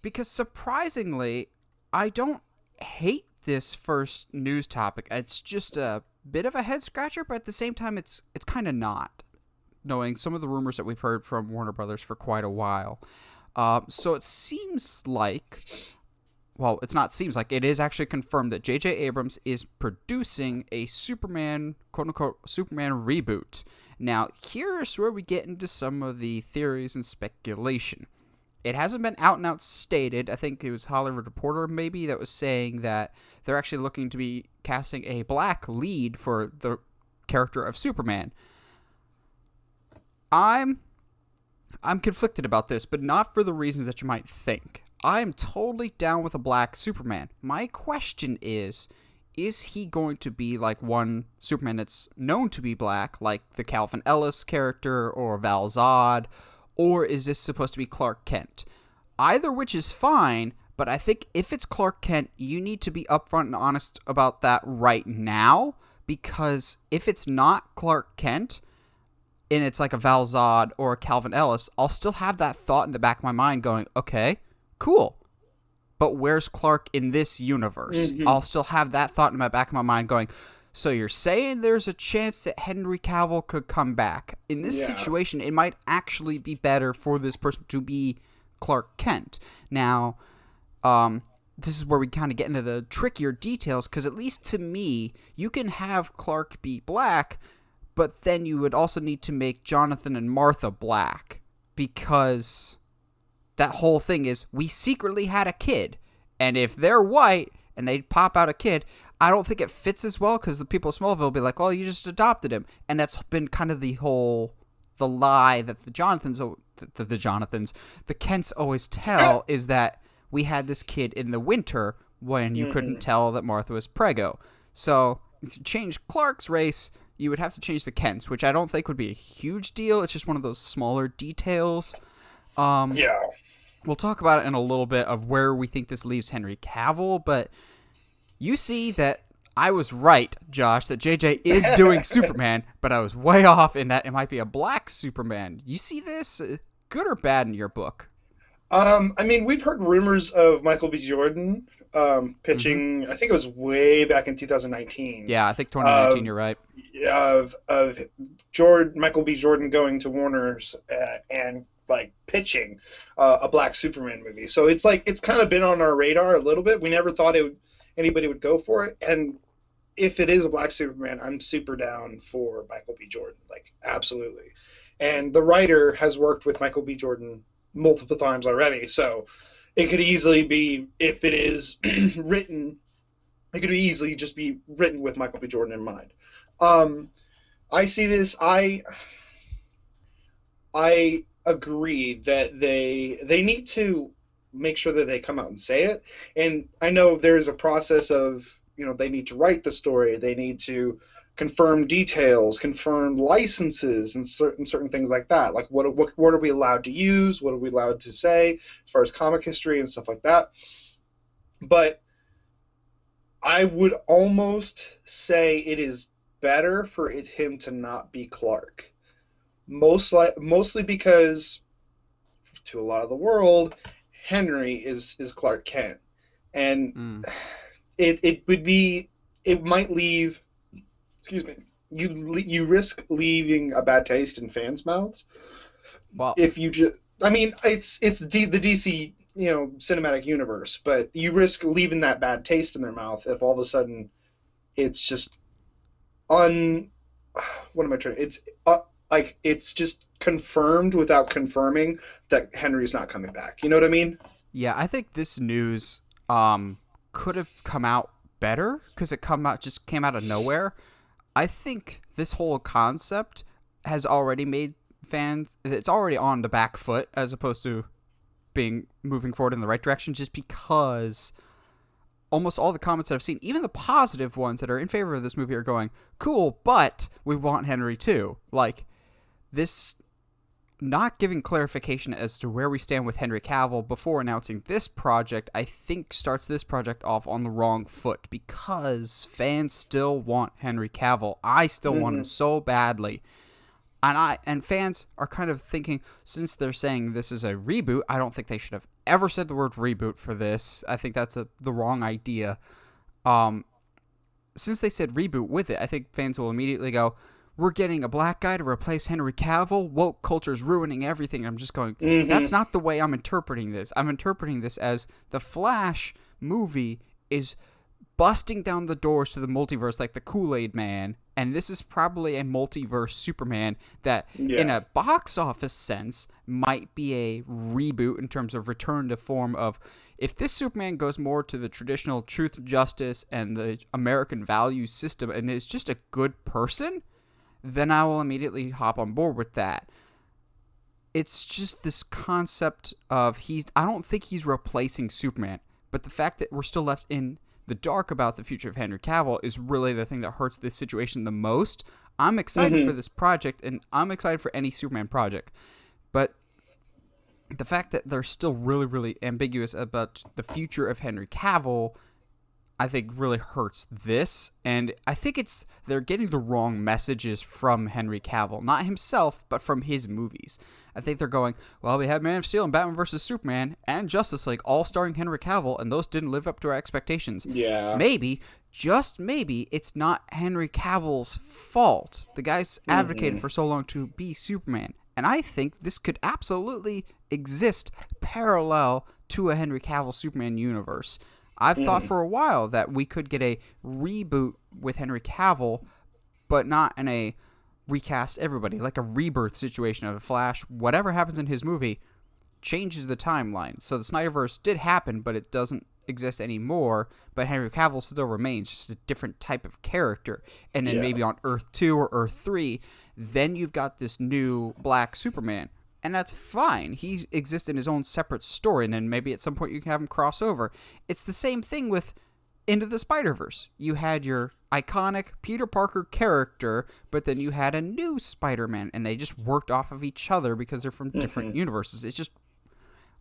because surprisingly, I don't hate this first news topic. It's just a bit of a head scratcher, but at the same time, it's kind of not, knowing some of the rumors that we've heard from Warner Brothers for quite a while. So it seems like, well, it's not seems like, it is actually confirmed that J.J. Abrams is producing a Superman, quote-unquote, Superman reboot. Now, here's where we get into some of the theories and speculation. It hasn't been out and out stated. I think it was Hollywood Reporter maybe that was saying that they're actually looking to be casting a black lead for the character of Superman. I'm conflicted about this, but not for the reasons that you might think. I'm totally down with a black Superman. My question is he going to be like one Superman that's known to be black, like the Calvin Ellis character or Val Zod, or is this supposed to be Clark Kent? Either which is fine, but I think if it's Clark Kent, you need to be upfront and honest about that right now, because if it's not Clark Kent, and it's like a Val Zod or a Calvin Ellis, I'll still have that thought in the back of my mind going, okay, cool, but where's Clark in this universe? Mm-hmm. I'll still have that thought in the back of my mind going, so you're saying there's a chance that Henry Cavill could come back. In this situation, it might actually be better for this person to be Clark Kent. Now, this is where we kind of get into the trickier details, because at least to me, you can have Clark be black, but then you would also need to make Jonathan and Martha black, because that whole thing is, we secretly had a kid, and if they're white and they pop out a kid, I don't think it fits as well, because the people of Smallville will be like, well, you just adopted him. And that's been kind of the lie that the Kents always tell, is that we had this kid in the winter when you couldn't tell that Martha was preggo. So if you change Clark's race, you would have to change the Kents, which I don't think would be a huge deal. It's just one of those smaller details. We'll talk about it in a little bit of where we think this leaves Henry Cavill, but you see that I was right, Josh, that JJ is doing Superman, but I was way off in that it might be a black Superman. You see this? Good or bad in your book? I mean, we've heard rumors of Michael B. Jordan pitching, I think it was way back in 2019. Yeah, I think 2019, you're right. Of Michael B. Jordan going to Warner's and like pitching a black Superman movie. So it's kind of been on our radar a little bit. We never thought anybody would go for it. And if it is a black Superman, I'm super down for Michael B. Jordan, like absolutely. And the writer has worked with Michael B. Jordan multiple times already, so it could easily be, if it is written, it could easily just be written with Michael B. Jordan in mind. I see this. I agree that they need to make sure that they come out and say it. And I know there's a process of, they need to write the story, they need to confirm details, confirm licenses, and certain things like that. Like what are we allowed to use? What are we allowed to say as far as comic history and stuff like that? But I would almost say it is better for him to not be Clark. Mostly because, to a lot of the world, Henry is Clark Kent, and it might leave. Excuse me. You risk leaving a bad taste in fans' mouths. Well, if you just, I mean, it's the DC cinematic universe, but you risk leaving that bad taste in their mouth if all of a sudden it's just what am I trying? It's just confirmed without confirming that Henry's not coming back. You know what I mean? Yeah, I think this news could have come out better because it came out of nowhere. I think this whole concept has already made fans, it's already on the back foot as opposed to moving forward in the right direction, just because almost all the comments that I've seen, even the positive ones that are in favor of this movie, are going, cool, but we want Henry too. Like, this not giving clarification as to where we stand with Henry Cavill before announcing this project, I think starts this project off on the wrong foot, because fans still want Henry Cavill. I still want him so badly. And fans are kind of thinking, since they're saying this is a reboot, I don't think they should have ever said the word reboot for this. I think that's the wrong idea. Since they said reboot with it, I think fans will immediately go, we're getting a black guy to replace Henry Cavill. Woke culture's ruining everything. I'm just going, that's not the way I'm interpreting this. I'm interpreting this as the Flash movie is busting down the doors to the multiverse like the Kool-Aid Man, and this is probably a multiverse Superman that, in a box office sense, might be a reboot in terms of return to form of, if this Superman goes more to the traditional truth and justice and the American value system and is just a good person, then I will immediately hop on board with that. It's just this concept of I don't think he's replacing Superman, but the fact that we're still left in the dark about the future of Henry Cavill is really the thing that hurts this situation the most. I'm excited for this project, and I'm excited for any Superman project, but the fact that they're still really, really ambiguous about the future of Henry Cavill, I think really hurts this, and I think they're getting the wrong messages from Henry Cavill, not himself, but from his movies. I think they're going, well, we had Man of Steel and Batman vs. Superman and Justice League all starring Henry Cavill, and those didn't live up to our expectations. Yeah. Maybe, just maybe, it's not Henry Cavill's fault. The guy's advocated for so long to be Superman, and I think this could absolutely exist parallel to a Henry Cavill Superman universe. I've thought for a while that we could get a reboot with Henry Cavill, but not in a recast everybody, like a rebirth situation of a Flash. Whatever happens in his movie changes the timeline. So the Snyderverse did happen, but it doesn't exist anymore, but Henry Cavill still remains, just a different type of character. And then maybe on Earth 2 or Earth 3, then you've got this new black Superman. And that's fine. He exists in his own separate story, and then maybe at some point you can have him cross over. It's the same thing with Into the Spider-Verse. You had your iconic Peter Parker character, but then you had a new Spider-Man, and they just worked off of each other because they're from different universes. It just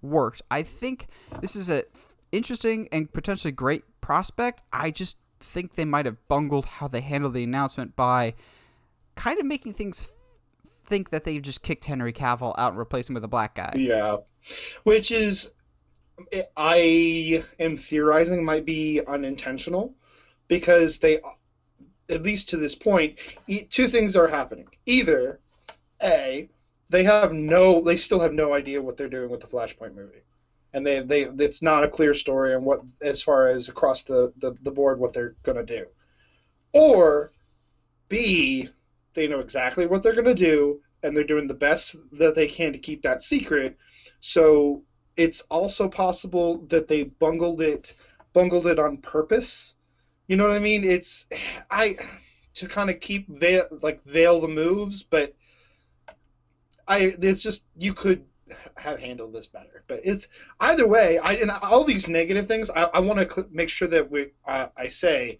worked. I think this is a interesting and potentially great prospect. I just think they might have bungled how they handled the announcement by kind of making things think that they just kicked Henry Cavill out and replaced him with a black guy. Yeah. Which is, I am theorizing, might be unintentional, because they, at least to this point, two things are happening. Either, A, they still have no idea what they're doing with the Flashpoint movie. And it's not a clear story on what, as far as across the board, what they're going to do. Or, B, they know exactly what they're going to do, and they're doing the best that they can to keep that secret. So it's also possible that they bungled it on purpose. You know what I mean? To kind of veil the moves, but it's just, you could have handled this better. But it's either way. And all these negative things, I want to make sure that I say,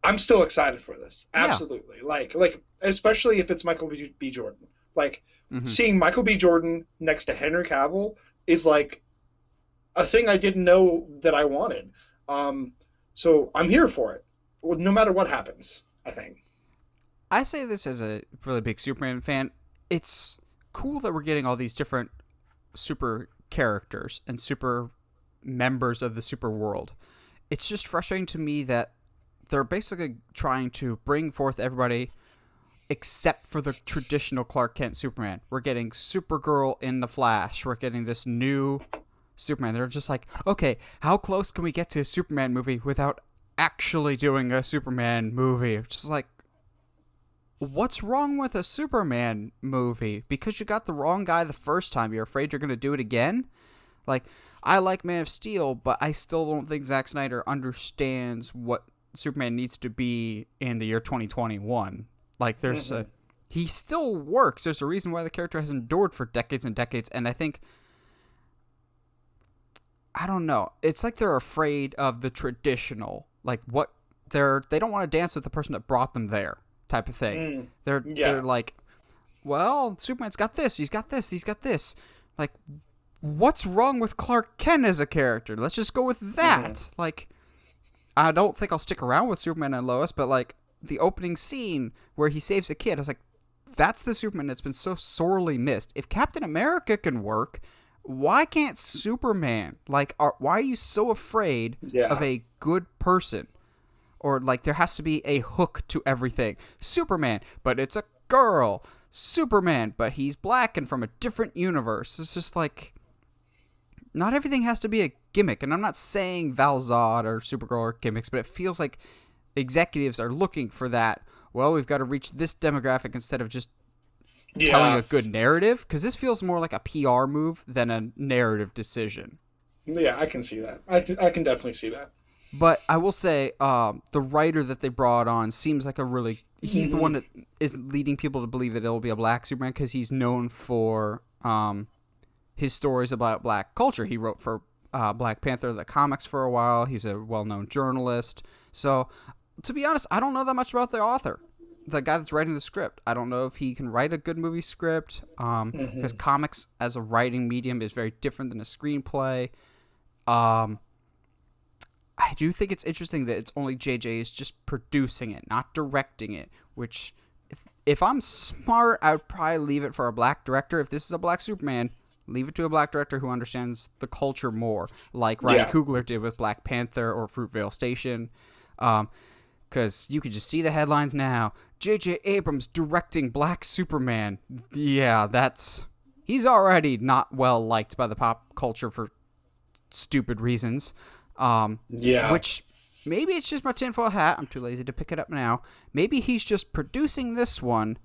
I'm still excited for this. Absolutely. Yeah. Like especially if it's Michael B. Jordan. Like seeing Michael B. Jordan next to Henry Cavill is like a thing I didn't know that I wanted. So I'm here for it, no matter what happens, I think. I say this as a really big Superman fan. It's cool that we're getting all these different super characters and super members of the super world. It's just frustrating to me that they're basically trying to bring forth everybody except for the traditional Clark Kent Superman. We're getting Supergirl in the Flash. We're getting this new Superman. They're just like, okay, how close can we get to a Superman movie without actually doing a Superman movie? Just like, what's wrong with a Superman movie? Because you got the wrong guy the first time, you're afraid you're going to do it again? Like, I like Man of Steel, but I still don't think Zack Snyder understands what Superman needs to be in the year 2021. Like, there's he still works. There's a reason why the character has endured for decades and decades, and I think, I don't know, it's like they're afraid of the traditional, like what they don't want to dance with the person that brought them there type of thing. They're like, well, Superman's got this, he's got this, he's got this. Like, what's wrong with Clark Kent as a character? Let's just go with that. Like, I don't think I'll stick around with Superman and Lois, but like the opening scene where he saves a kid, I was like, that's the Superman that's been so sorely missed. If Captain America can work, why can't Superman, like, why are you so afraid of Yeah. a good person? Or, like, there has to be a hook to everything. Superman, but it's a girl. Superman, but he's black and from a different universe. It's just like, not everything has to be a gimmick. And I'm not saying Val Zod or Supergirl are gimmicks, but it feels like executives are looking for that. Well, we've got to reach this demographic instead of just telling Yeah. a good narrative. Because this feels more like a PR move than a narrative decision. Yeah, I can see that. I can definitely see that. But I will say, the writer that they brought on seems like a really... He's the one that is leading people to believe that it'll be a black Superman because he's known for his stories about black culture. He wrote for Black Panther, the comics, for a while. He's a well-known journalist. So, to be honest, I don't know that much about the author, the guy that's writing the script. I don't know if he can write a good movie script because comics as a writing medium is very different than a screenplay. I do think it's interesting that it's only JJ is just producing it, not directing it, which if I'm smart, I would probably leave it for a black director. If this is a black Superman, leave it to a black director who understands the culture more, like Ryan Coogler did with Black Panther or Fruitvale Station. Because you could just see the headlines now. J.J. Abrams directing Black Superman. Yeah, he's already not well liked by the pop culture for stupid reasons. Yeah. Which, maybe it's just my tinfoil hat. I'm too lazy to pick it up now. Maybe he's just producing this one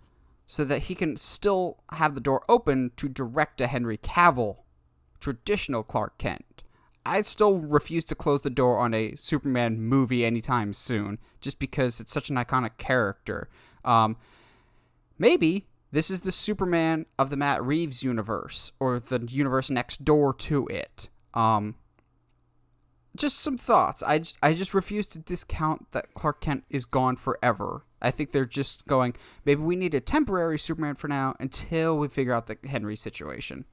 so that he can still have the door open to direct a Henry Cavill, traditional Clark Kent. I still refuse to close the door on a Superman movie anytime soon, just because it's such an iconic character. Maybe this is the Superman of the Matt Reeves universe, or the universe next door to it. Just some thoughts. I just refuse to discount that Clark Kent is gone forever. I think they're just going, maybe we need a temporary Superman for now until we figure out the Henry situation.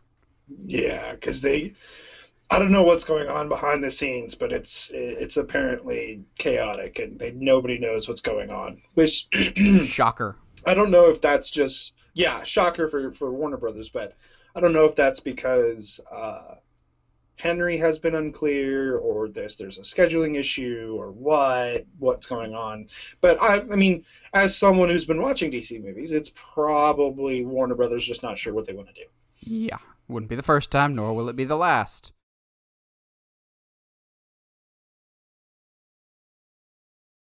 Yeah, because I don't know what's going on behind the scenes, but it's apparently chaotic, and nobody knows what's going on. Which Shocker. I don't know if that's just shocker for Warner Brothers, but I don't know if that's because Henry has been unclear, or there's a scheduling issue, or what's going on. But I mean, as someone who's been watching DC movies, it's probably Warner Brothers just not sure what they want to do. Yeah, wouldn't be the first time, nor will it be the last.